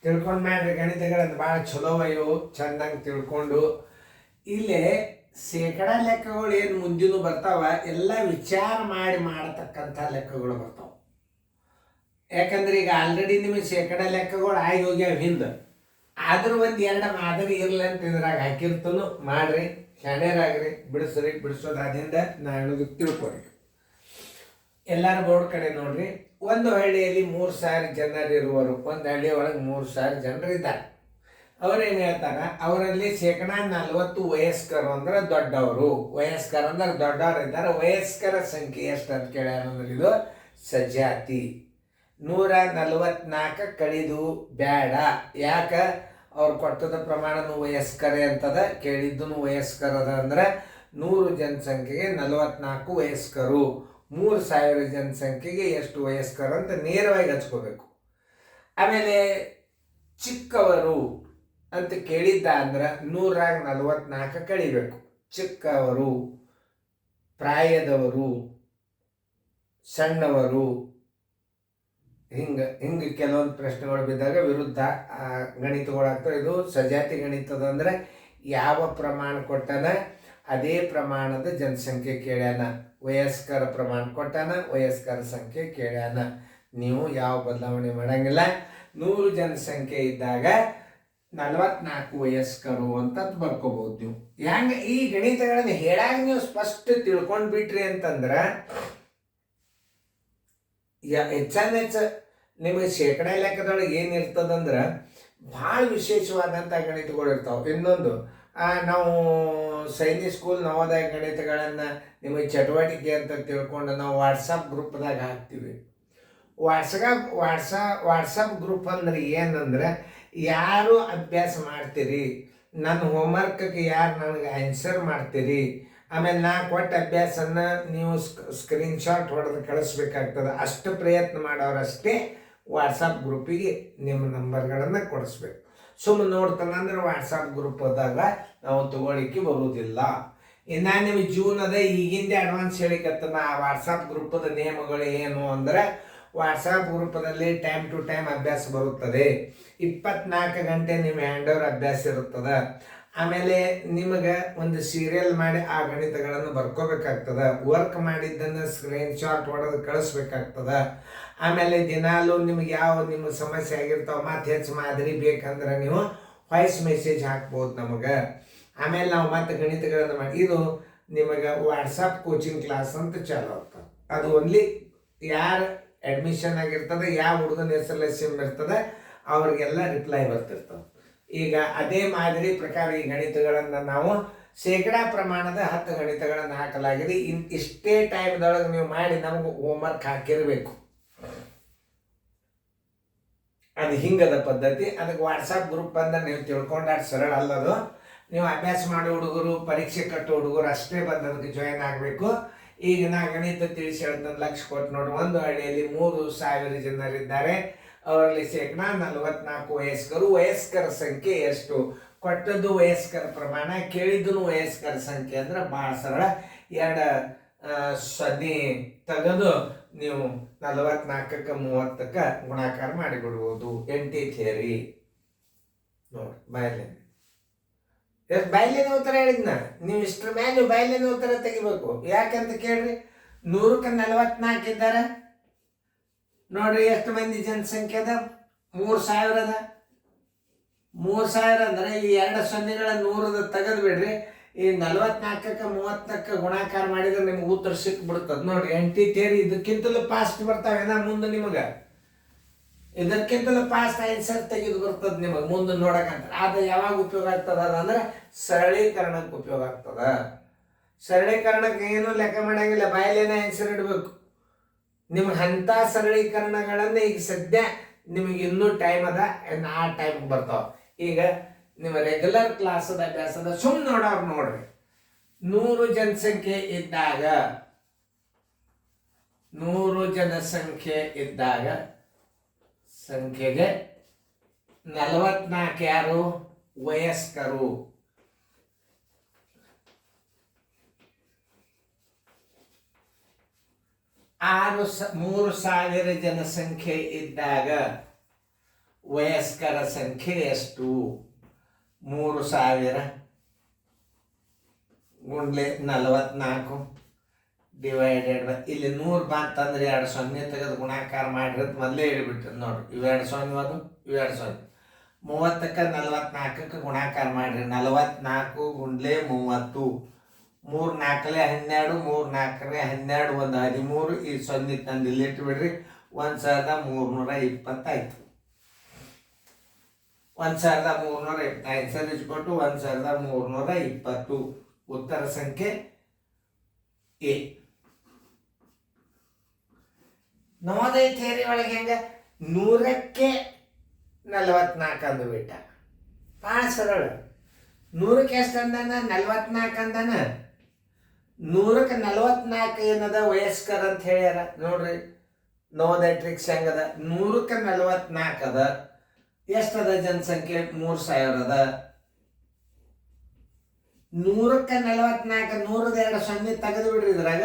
ತಿಳ್ಕೊಂಡು ಮಾಡ್ರಿ ಗಣಿತಗಳನ್ನು ಭಾಳ ಚಲೋ ಇವು ಚಂದಂಗೆ ತಿಳ್ಕೊಂಡು ಇಲ್ಲೇ ಶೇಕಡ ಲೆಕ್ಕಗಳು ಏನು ಮುಂದಿನ ಬರ್ತಾವ ಎಲ್ಲ ವಿಚಾರ ಮಾಡಿ ಮಾಡತಕ್ಕಂಥ ಲೆಕ್ಕಗಳು ಬರ್ತಾವ. ಯಾಕಂದ್ರೆ ಈಗ ಆಲ್ರೆಡಿ ನಿಮಗೆ ಶೇಕಡ ಲೆಕ್ಕಗಳು ಆಗಿ ಹೋಗ್ಯಾವ ಹಿಂದೆ, ಆದ್ರೂ ಒಂದು ಎರಡು ಮಾದರಿ ಇರಲಿ ಅಂತ ಇದ್ರಾಗ ಹಾಕಿರ್ತನು. ಮಾಡ್ರಿ, ಶಾಣ್ಯರಾಗ್ರಿ, ಬಿಡಿಸ್ರಿ. ಬಿಡಿಸೋದಾದಿಂದ ನಾ ಹೇಳೋದು ತಿಳ್ಕೊರಿ. ಎಲ್ಲರೂ ಬೋರ್ಡ್ ಕಡೆ ನೋಡ್ರಿ. ಒಂದು ಹಳ್ಳಿಯಲ್ಲಿ 3,000 ಜನರಿರುವರು. ಒಂದು ಹಳ್ಳಿ ಒಳಗೆ 3,000 ಜನರು ಇದ್ದಾರೆ. ಅವ್ರೇನು ಹೇಳ್ತಾರೆ, ಅವರಲ್ಲಿ ಶೇಕಡ 40 ವಯಸ್ಕರು ಅಂದ್ರೆ ದೊಡ್ಡವರು. ವಯಸ್ಕರು ಅಂದ್ರೆ ದೊಡ್ಡವರು ಇದ್ದಾರೆ. ವಯಸ್ಕರ ಸಂಖ್ಯೆ ಎಷ್ಟು ಅಂತ ಕೇಳ್ಯಾರಂದ್ರೆ ಇದು ಸಜಾತಿ. 144 ಕಡಿದು ಬೇಡ. ಯಾಕೆ? ಅವ್ರು ಕೊಟ್ಟದ ಪ್ರಮಾಣನು ವಯಸ್ಕರೇ ಅಂತದ, ಕೇಳಿದ್ದನು ವಯಸ್ಕರದ. ಅಂದ್ರೆ 100 ಜನಸಂಖ್ಯೆಗೆ 44 ವಯಸ್ಕರು. 3,000 ಜನಸಂಖ್ಯೆಗೆ ಎಷ್ಟು ವಯಸ್ಕರು ಅಂತ ನೇರವಾಗಿ ಹಚ್ಕೋಬೇಕು. ಆಮೇಲೆ ಚಿಕ್ಕವರು ಅಂತ ಕೇಳಿದ್ದ ಅಂದ್ರೆ 100ರಾಗ 44 ಕಳಿಬೇಕು. ಚಿಕ್ಕವರು, ಪ್ರಾಯದವರು, ಸಣ್ಣವರು, ಹಿಂಗೆ ಕೆಲವೊಂದು ಪ್ರಶ್ನೆಗಳು ಬಿದ್ದಾಗ ವಿರುದ್ಧ ಗಣಿತಗಳಾಗ್ತವೆ. ಇದು ಸಜಾತಿ ಗಣಿತದ ಅಂದ್ರೆ ಯಾವ ಪ್ರಮಾಣ ಕೊಟ್ಟಾನ ಅದೇ ಪ್ರಮಾಣದ ಜನಸಂಖ್ಯೆ ಕೇಳ್ಯಾನ. ವಯಸ್ಕರ ಪ್ರಮಾಣ ಕೊಟ್ಟಾನ, ವಯಸ್ಕರ ಸಂಖ್ಯೆ ಕೇಳ್ಯಾನ. ನೀವು ಯಾವ ಬದಲಾವಣೆ ಮಾಡಂಗಿಲ್ಲ. 100 ಜನಸಂಖ್ಯೆ ಇದ್ದಾಗ 44 ವಯಸ್ಕರು ಅಂತ ಬರ್ಕೋಬಹುದು. ನೀವು ಹೆಂಗೆ ಈ ಗಣಿತಗಳನ್ನು ಹೇಳಾಗ ನೀವು ಸ್ಪಷ್ಟ ತಿಳ್ಕೊಂಡು ಬಿಟ್ರಿ ಅಂತಂದ್ರೆ ಹೆಚ್ಚಾನೆಚ್ಚ ನಿಮಗೆ ಶೇಕಡ ಲೆಕ್ಕದೊಳಗೆ ಏನಿರ್ತದಂದ್ರೆ ಭಾಳ ವಿಶೇಷವಾದಂಥ ಗಣಿತಗಳು ಇರ್ತಾವೆ. ಇನ್ನೊಂದು, ನಾವು ಸೈನಿಕ್ ಸ್ಕೂಲ್ ನವೋದಯ ಗಣಿತಗಳನ್ನು ನಿಮಗೆ ಚಟುವಟಿಕೆ ಅಂತ ತಿಳ್ಕೊಂಡು ನಾವು ವಾಟ್ಸಪ್ ಗ್ರೂಪ್ದಾಗ ಹಾಕ್ತೀವಿ. ವಾಟ್ಸಪ್ ಗ್ರೂಪ್ ಅಂದ್ರೆ ಏನಂದ್ರೆ, ಯಾರು ಅಭ್ಯಾಸ ಮಾಡ್ತೀರಿ, ನನ್ನ ಹೋಮ್ವರ್ಕ್ಗೆ ಯಾರು ನನಗೆ ಆನ್ಸರ್ ಮಾಡ್ತೀರಿ, ಆಮೇಲೆ ನಾ ಕೊಟ್ಟ ಅಭ್ಯಾಸನ ನೀವು ಸ್ಕ್ರೀನ್ಶಾಟ್ ಹೊಡೆದು ಕಳಿಸ್ಬೇಕಾಗ್ತದೆ. ಅಷ್ಟು ಪ್ರಯತ್ನ ಮಾಡೋರಷ್ಟೇ ವಾಟ್ಸಪ್ ಗ್ರೂಪಿಗೆ ನಿಮ್ಮ ನಂಬರ್ಗಳನ್ನು ಕೊಡಿಸ್ಬೇಕು. ಸುಮ್ಮನೆ ನೋಡ್ತಾನಂದ್ರೆ ವಾಟ್ಸಪ್ ಗ್ರೂಪ್ ಹೋದಾಗ ನಾವು ತಗೊಳ್ಳಿಕ್ಕೆ ಬರುವುದಿಲ್ಲ. ಇನ್ನು ನಿಮಗೆ ಜೂನ್ ಅದ ಈಗಿಂದ ಅಡ್ವಾನ್ಸ್ ಹೇಳಿಕತ್ತನ. ಆ ವಾಟ್ಸಪ್ ಗ್ರೂಪದ ನಿಯಮಗಳು ಏನು ಅಂದರೆ, ವಾಟ್ಸಪ್ ಗ್ರೂಪದಲ್ಲಿ ಟೈಮ್ ಟು ಟೈಮ್ ಅಭ್ಯಾಸ ಬರುತ್ತದೆ. 24 ಗಂಟೆ ನಿಮ್ಮ ಹ್ಯಾಂಡ್ ಓವರ್ ಅಭ್ಯಾಸ ಇರುತ್ತದೆ. ಆಮೇಲೆ ನಿಮಗೆ ಒಂದು ಸೀರಿಯಲ್ ಮಾಡಿ ಆ ಗಣಿತಗಳನ್ನು ಬರ್ಕೋಬೇಕಾಗ್ತದೆ. ವರ್ಕ್ ಮಾಡಿದ್ದನ್ನು ಸ್ಕ್ರೀನ್ಶಾಟ್ ಹೊಡೆದು ಕಳಿಸ್ಬೇಕಾಗ್ತದೆ. ಆಮೇಲೆ ದಿನಾಲೂ ನಿಮ್ಗೆ ಯಾವ ನಿಮ್ಮ ಸಮಸ್ಯೆ ಆಗಿರ್ತಾವೆ ಮತ್ತೆ ಹೆಚ್ಚು ಮಾದರಿ ಬೇಕಂದ್ರೆ ನೀವು ವಾಯ್ಸ್ ಮೆಸೇಜ್ ಹಾಕ್ಬೋದು ನಮಗೆ. ಆಮೇಲೆ ನಾವು ಮತ್ತೆ ಗಣಿತಗಳನ್ನು ಮಾಡಿ ಇದು ನಿಮಗೆ ವಾಟ್ಸಪ್ ಕೋಚಿಂಗ್ ಕ್ಲಾಸ್ ಅಂತ ಚಾಲು ಆಗ್ತದೆ. ಅದು ಓನ್ಲಿ ಯಾರು ಅಡ್ಮಿಷನ್ ಆಗಿರ್ತದೆ, ಯಾವ ಹುಡುಗನ ಹೆಸರಲ್ಲಿ ಸಿಮ್ ಇರ್ತದೆ ಅವ್ರಿಗೆಲ್ಲ ರಿಪ್ಲೈ ಬರ್ತಿರ್ತದೆ. ಈಗ ಅದೇ ಮಾದರಿ ಪ್ರಕಾರ ಈ ಗಣಿತಗಳನ್ನು ನಾವು ಶೇಕಡ ಪ್ರಮಾಣದ 10 ಗಣಿತಗಳನ್ನು ಹಾಕಲಾಗಿದೆ. ಇಷ್ಟೇ ಟೈಮ್ದೊಳಗೆ ನೀವು ಮಾಡಿ ನಮಗೆ ಹೋಮ್ವರ್ಕ್ ಹಾಕಿರಬೇಕು. ಅದು ಹಿಂಗದ ಪದ್ಧತಿ. ಅದಕ್ಕೆ ವಾಟ್ಸಪ್ ಗ್ರೂಪ್ ಅಂದ್ರೆ ನೀವು ತಿಳ್ಕೊಂಡಾಗ ಸರಳ ಅಲ್ಲದು. ನೀವು ಅಭ್ಯಾಸ ಮಾಡೋ ಹುಡುಗರು, ಪರೀಕ್ಷೆ ಕಟ್ಟೋ ಹುಡುಗರು ಅಷ್ಟೇ ಬಂದು ಅದಕ್ಕೆ ಜಾಯಿನ್ ಆಗಬೇಕು. ಈಗ ನಾ ಗಣಿತ ತಿಳಿಸಿ ಹೇಳ್ತಾನೆ, ಲಕ್ಷ ಕೊಟ್ಟು ನೋಡಿ. ಒಂದು ಹಳ್ಳಿಯಲ್ಲಿ 3,000 ಜನರಿದ್ದಾರೆ. ಅವರಲ್ಲಿ ಶೇಕಡ 44 ವಯಸ್ಕರು. ವಯಸ್ಕರ ಸಂಖ್ಯೆ ಎಷ್ಟು? ಕೊಟ್ಟದ್ದು ವಯಸ್ಕರ ಪ್ರಮಾಣ, ಕೇಳಿದ್ದು ವಯಸ್ಕರ ಸಂಖ್ಯೆ. ಅಂದ್ರೆ ಭಾಳ ಸರಳ. 2 ತೆಗೆದು ನೀವು 44ಕ್ಕೆ 30ಕ್ಕೆ ಗುಣಾಕಾರ ಮಾಡಿಬಿಡ್ಬೋದು. ಎಂಟಿ ಥಿಯರಿ ನೋಡಿ. ಬಾಯ್ಲೇನೆ ಉತ್ತರ ಹೇಳಿದ್ನ. ನೀವು ಇಷ್ಟರ ಮೇಲೆ ಬಾಯ್ಲೇನೆ ಉತ್ತರ ತೆಗಿಬೇಕು. ಯಾಕಂತ ಕೇಳ್ರಿ, 100ಕ್ಕೆ 44 ಇದ್ದಾರೆ ನೋಡ್ರಿ. ಎಷ್ಟು ಮಂದಿ ಜನಸಂಖ್ಯೆ ಅದ? 3,000 ಅದ. 3,000 ಅಂದ್ರೆ ಈ 2 ಸೊನ್ನೆಗಳ 100 ತೆಗೆದು ಬಿಡ್ರಿ. ಈ 44ಕ್ಕೆ 30ಕ್ಕೆ ಗುಣಾಕಾರ ಮಾಡಿದ್ರೆ ನಿಮ್ಗೆ ಉತ್ತರ ಸಿಕ್ಬಿಡ್ತದೆ ನೋಡ್ರಿ. ಎಂಟಿ ಥಿಯರಿ ಇದಕ್ಕಿಂತಲೂ ಫಾಸ್ಟ್ ಬರ್ತಾವೇನ ಮುಂದೆ ನಿಮಗೆ. ಇದಕ್ಕಿಂತಲೂ ಫಾಸ್ಟ್ ಆನ್ಸರ್ ತೆಗೆದು ಬರ್ತದೆ ನಿಮಗೆ ಮುಂದೆ ನೋಡಕಂತ. ಅದು ಯಾವಾಗ ಉಪಯೋಗ ಆಗ್ತದ ಅಂದ್ರೆ ಸರಳೀಕರಣಕ್ಕೆ ಉಪಯೋಗ ಆಗ್ತದ. ಸರಳೀಕರಣಕ್ಕೆ ಏನು ಲೆಕ್ಕ ಮಾಡಂಗಿಲ್ಲ, ಬಾಯಲ್ಲೇನೆ ಆನ್ಸರ್ ಇಡಬೇಕು. ನಿಮ್ಗೆ ಅಂಥ ಸರಳೀಕರಣಗಳನ್ನು ಈಗ ಸದ್ಯ ನಿಮಗೆ ಇನ್ನೂ ಟೈಮ್ ಅದ, ಆ ಟೈಮ್ಗೆ ಬರ್ತಾವ. ಈಗ ನಿಮ್ಮ ರೆಗ್ಯುಲರ್ ಕ್ಲಾಸದ ಅಭ್ಯಾಸದ ಸುಮ್ಮನೆ ನೋಡೋರು ನೋಡ್ರಿ. 100 ಜನಸಂಖ್ಯೆ ಇದ್ದಾಗ 100 ಜನಸಂಖ್ಯೆ ಇದ್ದಾಗ ಸಂಖ್ಯೆಗೆ 44 ಯಾರು? ವಯಸ್ಕರು. 3,000 ಜನಸಂಖ್ಯೆ ಇದ್ದಾಗ ವಯಸ್ಕರ ಸಂಖ್ಯೆ ಎಷ್ಟು? 3000 ಗುಂಡ್ಲೆ 44 ಡಿವೈಡೆಡ್ ಬೈ ಇಲ್ಲಿ 100 ಬಂತಂದ್ರೆ 2 ಸೊನ್ನೆ ತೆಗೆದು ಗುಣಾಕಾರ ಮಾಡಿರೋದು ಮೊದಲೇ ಹೇಳಿಬಿಟ್ರೆ ನೋಡ್ರಿ. ಇವು 2 ಸೊನ್ನೆ ಅದು, ಇವು 2 ಸೊನ್ನೆ. 30ಕ್ಕೆ 44ಕ್ಕೆ ಗುಣಾಕಾರ ಮಾಡಿರಿ. 44 ಗುಂಡ್ಲೆ 30. 3 4ಲೆ 12, 3 4ಲೆ 12, 1 13. ಈ ಸೊನ್ನೆ ತಂದು ಇಲ್ಲಿ ಇಟ್ಟು ಬಿಡ್ರಿ. 1320 ಆಯ್ತು. 1320 ಸರಿಸ್ಕೊಟ್ಟು 1320. ಉತ್ತರ ಸಂಖ್ಯೆ ಎ. ನವೋದಯ ಥಿಯರಿ ಒಳಗೆ ಹೆಂಗ 100ಕ್ಕೆ 44 ಅಂದ್ಬಿಟ್ಟ. ಭಾಳ ಸರಳ. 100ಕ್ಕೆ ಎಷ್ಟು ಅಂದಾನ? 44 ಅಂದಾನ. 100ಕ್ಕೆ 44 ಏನದ? ವಯಸ್ಕರ ಅಂತ ಹೇಳ್ಯಾರ ನೋಡ್ರಿ. ನವೋದಯ ಟ್ರಿಕ್ಸ್ ಹೆಂಗದ? 100ಕ್ಕೆ 44 ಅದ. ಎಷ್ಟದ ಜನಸಂಖ್ಯೆ? 3000 ಅದ. 100ಕ್ಕೆ 44 102 ಸೊನ್ನೆ ತೆಗೆದು ಬಿಡ್ರಿ. ಇದ್ರಾಗ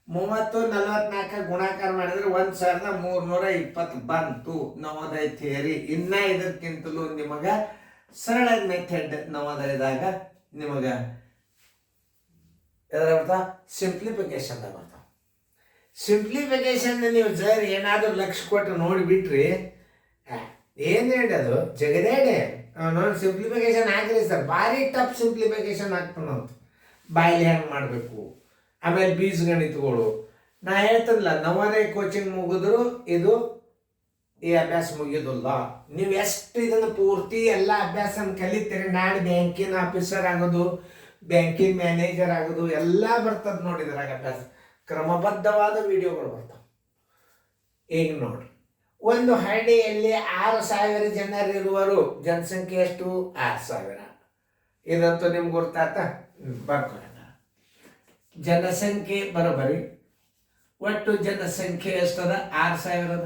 30 44 ಗುಣಾಕಾರ ಮಾಡಿದ್ರೆ 1320 ಬಂತು. ನವೋದಯ ಥಿಯರಿ. ಇನ್ನ ಇದಕ್ಕಿಂತಲೂ ನಿಮಗ ಸರಳ ಮೆಥಡ್ ನವೋದಯದಾಗ ನಿಮಗ ಎದ್ರ ಬರ್ತಾವ? ಸಿಂಪ್ಲಿಫಿಕೇಶನ್ದಾಗ ಬರ್ತಾವ. ಸಿಂಪ್ಲಿಫಿಕೇಶನ್ ನೀವು ಜರ್ ಏನಾದರೂ ಲಕ್ಷ ಕೊಟ್ಟು ನೋಡಿಬಿಟ್ರಿ ಏನು ಹೇಳಿ ಅದು ಜಗದೇಡೆ ನೋಡಿ. ಸಿಂಪ್ಲಿಫಿಕೇಶನ್ ಹಾಕಿರಿ ಸರ್, ಭಾರಿ ಟಫ್ ಸಿಂಪ್ಲಿಫಿಕೇಶನ್ ಆಗ್ತಾನೆ ಅಂತ. ಬಾಯಲ್ಲಿ ಹೆಂಗೆ ಮಾಡಬೇಕು, ಆಮೇಲೆ ಬೀಜಗಣಿತಗಳು. ನಾ ಹೇಳ್ತಿಲ್ಲ ನವೋದಯ ಕೋಚಿಂಗ್ ಮುಗಿದ್ರು ಇದು ಈ ಅಭ್ಯಾಸ ಮುಗಿಯೋದಿಲ್ಲ. ನೀವು ಎಷ್ಟು ಇದನ್ನು ಪೂರ್ತಿ ಎಲ್ಲ ಅಭ್ಯಾಸ ಕಲಿತೀರಿ, ನಾಳೆ ಬ್ಯಾಂಕಿನ ಆಫೀಸರ್ ಆಗೋದು, ಬ್ಯಾಂಕಿನ ಮ್ಯಾನೇಜರ್ ಆಗೋದು ಎಲ್ಲ ಬರ್ತದೆ ನೋಡಿದ್ರಾಗ. ಅಭ್ಯಾಸ ಕ್ರಮಬದ್ಧವಾದ ವಿಡಿಯೋಗಳು ಬರ್ತಾವೆ. ಈಗ ನೋಡ್ರಿ, ಒಂದು ಹಳ್ಳಿಯಲ್ಲಿ 6000 ಜನರಿರುವರು. ಜನಸಂಖ್ಯೆ ಎಷ್ಟು? 6000. ಇದಂತೂ ನಿಮ್ಗೆ ಗೊತ್ತಾತ, ಬರ್ಕೊಳ್ಳೋಣ. ಜನಸಂಖ್ಯೆ ಬರೋಬರಿ. ಒಟ್ಟು ಜನಸಂಖ್ಯೆ ಎಷ್ಟದ? 6000 ಅದ.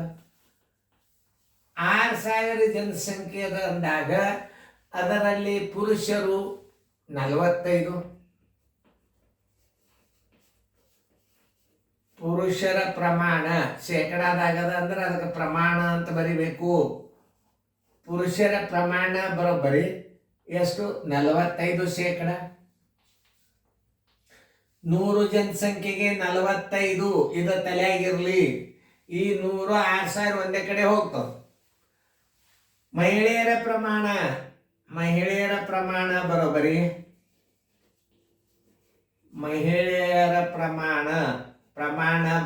6000 ಜನಸಂಖ್ಯೆ ಅದ ಅಂದಾಗ ಅದರಲ್ಲಿ ಪುರುಷರು 45. ಪುರುಷರ ಪ್ರಮಾಣ ಶೇಕಡಾದಾಗದ ಅಂದ್ರೆ ಅದಕ್ಕೆ ಪ್ರಮಾಣ ಅಂತ ಬರಿಬೇಕು. ಪುರುಷರ ಪ್ರಮಾಣ ಬರೋಬ್ಬರಿ ಎಷ್ಟು? 45%. 100 ಜನಸಂಖ್ಯೆಗೆ 45 ಇದು ತಲೆಯಾಗಿರ್ಲಿ. ಈ 100 6000 ಒಂದೇ ಕಡೆ ಹೋಗ್ತಾವ. ಮಹಿಳೆಯರ ಪ್ರಮಾಣ ಬರೋಬ್ಬರಿ. ಮಹಿಳೆಯರ ಪ್ರಮಾಣ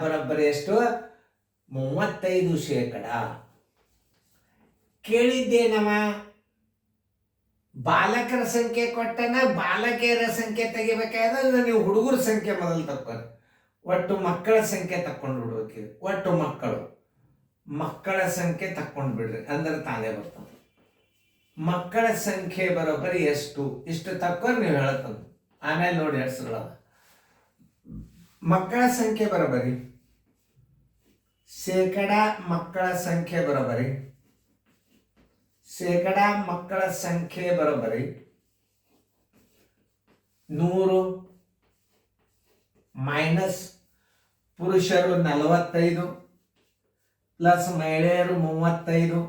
ಬರೋಬ್ಬರಿ ಎಷ್ಟು? 35%. ಕೇಳಿದ್ದೇನವ ಬಾಲಕರ ಸಂಖ್ಯೆ ಕೊಟ್ಟನ, ಬಾಲಕಿಯರ ಸಂಖ್ಯೆ ತೆಗಿಬೇಕಾದ್ರೆ ನೀವು ಹುಡುಗರ ಸಂಖ್ಯೆ ಮೊದಲು ತಕ್ಕೊರಿ. ಒಟ್ಟು ಮಕ್ಕಳ ಸಂಖ್ಯೆ ತಕ್ಕೊಂಡು ಬಿಡ್ಬೇಕು. ಒಟ್ಟು ಮಕ್ಕಳ ಸಂಖ್ಯೆ ತಕ್ಕೊಂಡು ಬಿಡ್ರಿ ಅಂದ್ರೆ ತಾನೇ ಬರ್ತದೆ. ಮಕ್ಕಳ ಸಂಖ್ಯೆ ಬರೋಬ್ಬರಿ ಎಷ್ಟು? ಇಷ್ಟು ತಕ್ಕೊಂಡು ನೀವು ಹೇಳ್ತಂದು ಆಮೇಲೆ ನೋಡಿ ಹೆಸರುಗಳ ಮಕ್ಕಳ ಸಂಖ್ಯೆ ಬರೋಬ್ಬರಿ. ಶೇಕಡಾ ಮಕ್ಕಳ ಸಂಖ್ಯೆ ಬರೋಬ್ಬರಿ. ಶೇಕಡಾ ಮಕ್ಕಳ ಸಂಖ್ಯೆ ಬರೋಬ್ಬರಿ 100 ಮೈನಸ್ ಪುರುಷರು 45 ಪ್ಲಸ್ ಮಹಿಳೆಯರು 35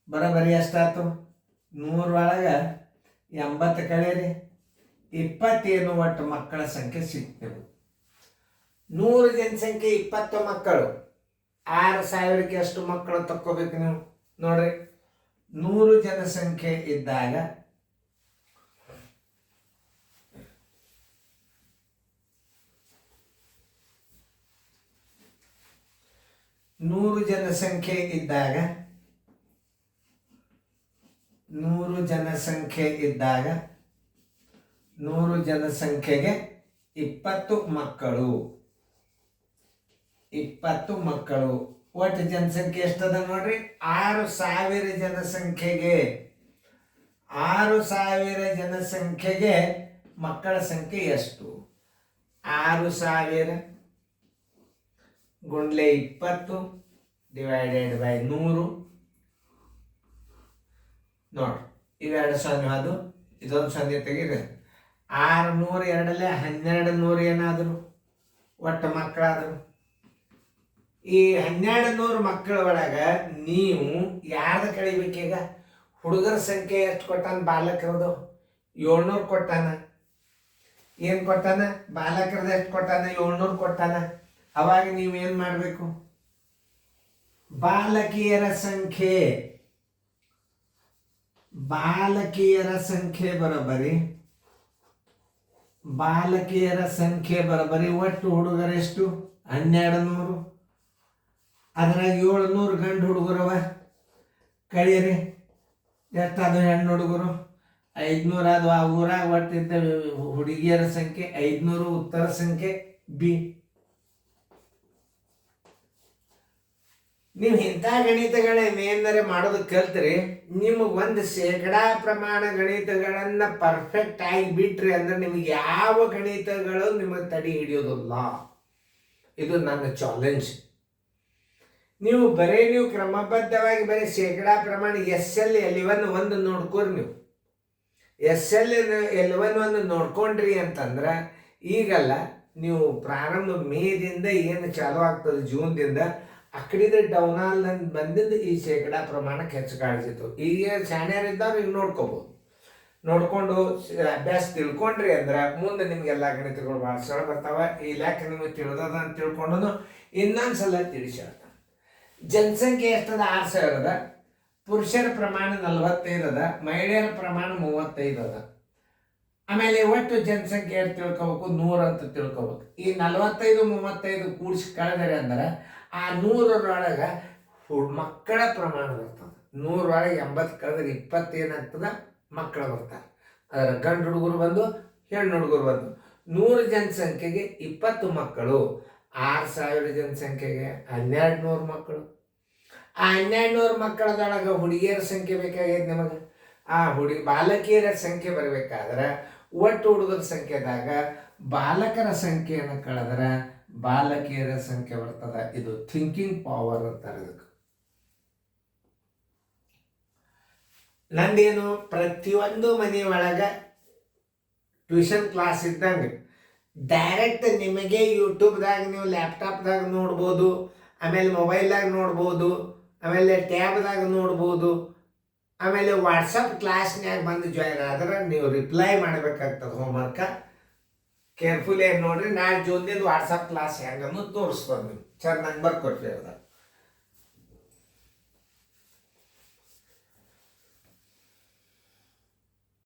ಬರೋಬ್ಬರಿ ಎಷ್ಟಾಯ್ತು? 100 ಒಳಗೆ 80 ಕಳೆಯಿರಿ 20 ಒಟ್ಟು ಮಕ್ಕಳ ಸಂಖ್ಯೆ ಸಿಗ್ತೇವೆ. 100 ಜನಸಂಖ್ಯೆ 20 ಮಕ್ಕಳು. 6000ಕ್ಕೆ ಎಷ್ಟು ಮಕ್ಕಳು ತಕ್ಕೋಬೇಕು ನೀವು ನೋಡ್ರಿ. 100 ಜನಸಂಖ್ಯೆ ಇದ್ದಾಗ 100 ಜನಸಂಖ್ಯೆಗೆ 20 ಮಕ್ಕಳು. 20 ಮಕ್ಕಳು. ಒಟ್ಟು ಜನಸಂಖ್ಯೆ ಎಷ್ಟದ ನೋಡ್ರಿ? 6000 ಜನಸಂಖ್ಯೆಗೆ 6000 ಜನಸಂಖ್ಯೆಗೆ ಮಕ್ಕಳ ಸಂಖ್ಯೆ ಎಷ್ಟು? 6000 ಗುಂಡ್ಲೆ 20 ಡಿವೈಡೆಡ್ ಬೈ 100. ನೋಡ್ರಿ ಇವೆರಡು ಸೊನ್ನೆ ಅದು, ಇದೊಂದು ಸೊನ್ನೆ ತೆಗೀರಿ. 600 2ಲೆ 1200 ಏನಾದ್ರು ಒಟ್ಟು ಮಕ್ಕಳಾದ್ರು ಈ 1200 ಮಕ್ಕಳ ಒಳಗೆ ನೀವು ಯಾರ್ದು ಕಳಿಬೇಕೀಗ? ಹುಡುಗರ ಸಂಖ್ಯೆ ಎಷ್ಟು ಕೊಟ್ಟಾನ? ಬಾಲಕರದು 700 ಕೊಟ್ಟಾನ. ಏನು ಕೊಟ್ಟಾನ? ಬಾಲಕರದ್ದು ಎಷ್ಟು ಕೊಟ್ಟಾನ? 700 ಕೊಟ್ಟಾನ. ಅವಾಗ ನೀವೇನು ಮಾಡಬೇಕು? ಬಾಲಕಿಯರ ಸಂಖ್ಯೆ ಬರೋಬರಿ ಒಟ್ಟು ಹುಡುಗರೆಷ್ಟು? 1200. ಅದ್ರಾಗ 700 ಗಂಡು ಹುಡುಗರವ, ಕಳೀರಿ. ಎಷ್ಟದು ಹೆಣ್ಣು ಹುಡುಗರು? 500 ಅದು. ಆ ಊರಾಗ ಒಟ್ಟಿದ್ದ ಹುಡುಗಿಯರ ಸಂಖ್ಯೆ 500. ಉತ್ತರ ಸಂಖ್ಯೆ ಬಿ. ನೀವು ಇಂಥ ಗಣಿತಗಳೇನಾರೆ ಮಾಡೋದು ಕಲ್ತ್ರಿ, ನಿಮಗೆ ಒಂದು ಶೇಕಡಾ ಪ್ರಮಾಣ ಗಣಿತಗಳನ್ನು ಪರ್ಫೆಕ್ಟ್ ಆಗಿ ಬಿಟ್ರಿ ಅಂದ್ರೆ ನಿಮಗೆ ಯಾವ ಗಣಿತಗಳು ನಿಮಗೆ ತಡಿ ಹಿಡಿಯೋದಿಲ್ಲ. ಇದು ನನ್ನ ಚಾಲೆಂಜ್. ನೀವು ಕ್ರಮಬದ್ಧವಾಗಿ ಬರೀ ಶೇಕಡಾ ಪ್ರಮಾಣ SL ಒಂದು ನೋಡ್ಕೋರಿ. ನೀವು SL ಒಂದು ನೋಡ್ಕೊಂಡ್ರಿ ಅಂತಂದ್ರೆ ಈಗಲ್ಲ, ನೀವು ಪ್ರಾರಂಭ ಮೇದಿಂದ ಏನು ಚಾಲು ಆಗ್ತದೆ, ಜೂನ್ದಿಂದ ಆ ಕಡೆದು ಡೌನಾಲ್ ಬಂದಿದ್ದು ಈ ಶೇಕಡಾ ಪ್ರಮಾಣಕ್ಕೆ ಹೆಚ್ಚು ಕಾಣಿಸಿತ್ತು. ಈಗ ಶಾಣ್ಯರಿದ್ದವ್ರು ಈಗ ನೋಡ್ಕೊಂಡು ಅಭ್ಯಾಸ ತಿಳ್ಕೊಂಡ್ರಿ ಅಂದ್ರೆ ಮುಂದೆ ನಿಮಗೆಲ್ಲ ಗಣಿತಗಳು ಭಾಳ ಸರಳ ಬರ್ತಾವೆ. ಈ ಲೆಕ್ಕ ನಿಮಗೆ ತಿಳಿದದ ಅಂತ ತಿಳ್ಕೊಂಡು ಇನ್ನೊಂದ್ಸಲ ತಿಳಿಸಿ ಹೇಳ್ತಾನೆ. ಜನಸಂಖ್ಯೆ ಎಷ್ಟದ? 6000 ಅದ. ಪುರುಷರ ಪ್ರಮಾಣ 45 ಅದ. ಮಹಿಳೆಯರ ಪ್ರಮಾಣ 35 ಅದ. ಆಮೇಲೆ ಒಟ್ಟು ಜನಸಂಖ್ಯೆ ಎಷ್ಟು ತಿಳ್ಕೊಬೇಕು? 100 ಅಂತ ತಿಳ್ಕೊಬೇಕು. ಈ 45 35 ಕೂಡಿಸಿ ಕಳೆದರೆ ಅಂದ್ರೆ ಆ 100ರೊಳಗೆ ಮಕ್ಕಳ ಪ್ರಮಾಣ ಬರ್ತದೆ. 100ರೊಳಗೆ 80 ಕಳೆದ್ರೆ 20 ಏನಾಗ್ತದೆ? ಮಕ್ಕಳು ಬರ್ತಾರೆ. ಅದರ ಗಂಡು ಹುಡುಗರು ಬಂದು ಹೆಣ್ಣು ಹುಡುಗರು ಬಂದು 100 ಜನಸಂಖ್ಯೆಗೆ 20 ಮಕ್ಕಳು. 6000 ಜನಸಂಖ್ಯೆಗೆ 1200 ಮಕ್ಕಳು. ಆ 1200 ಮಕ್ಕಳದೊಳಗೆ ಹುಡುಗಿಯರ ಸಂಖ್ಯೆ ಬೇಕಾಗೈತೆ ನಿಮಗೆ. ಆ ಬಾಲಕಿಯರ ಸಂಖ್ಯೆ ಬರಬೇಕಾದ್ರೆ ಒಟ್ಟು ಹುಡುಗರ ಸಂಖ್ಯೆದಾಗ ಬಾಲಕರ ಸಂಖ್ಯೆಯನ್ನು ಕಳೆದ್ರೆ ಬಾಲಕಿಯರ ಸಂಖ್ಯೆ ಬರ್ತದೆ. ಇದು ಥಿಂಕಿಂಗ್ ಪವರ್ ಅಂತಾರೆ ಇದಕ್ಕೆ. ನಂದೇನು ಪ್ರತಿಯೊಂದು ಮನೆಯೊಳಗೆ ಟ್ಯೂಷನ್ ಕ್ಲಾಸ್ ಇದ್ದಂಗೆ ಡೈರೆಕ್ಟ್ ನಿಮಗೆ ಯೂಟ್ಯೂಬ್ದಾಗ ನೀವು ಲ್ಯಾಪ್ಟಾಪ್ದಾಗ ನೋಡ್ಬೋದು, ಆಮೇಲೆ ಮೊಬೈಲ್ದಾಗ ನೋಡ್ಬೋದು, ಆಮೇಲೆ ಟ್ಯಾಬ್ದಾಗ ನೋಡ್ಬೋದು, ಆಮೇಲೆ ವಾಟ್ಸಪ್ ಕ್ಲಾಸ್ನ್ಯಾಗ ಬಂದು ಜಾಯ್ನ್ ಆದ್ರೆ ನೀವು ರಿಪ್ಲೈ ಮಾಡಬೇಕಾಗ್ತದೆ ಹೋಮ್ವರ್ಕ. ಕೇರ್ಫುಲ್ ಏನು ನೋಡ್ರಿ. ನಾಳೆ ಜೂನ್ದಿಂದ ವಾಟ್ಸಪ್ ಕ್ಲಾಸ್ ಹೆಂಗನ್ನು ತೋರಿಸ್ಬೋದು. ನೀವು ನಂಬರ್ ಕೊಟ್ಟಿರೋದ.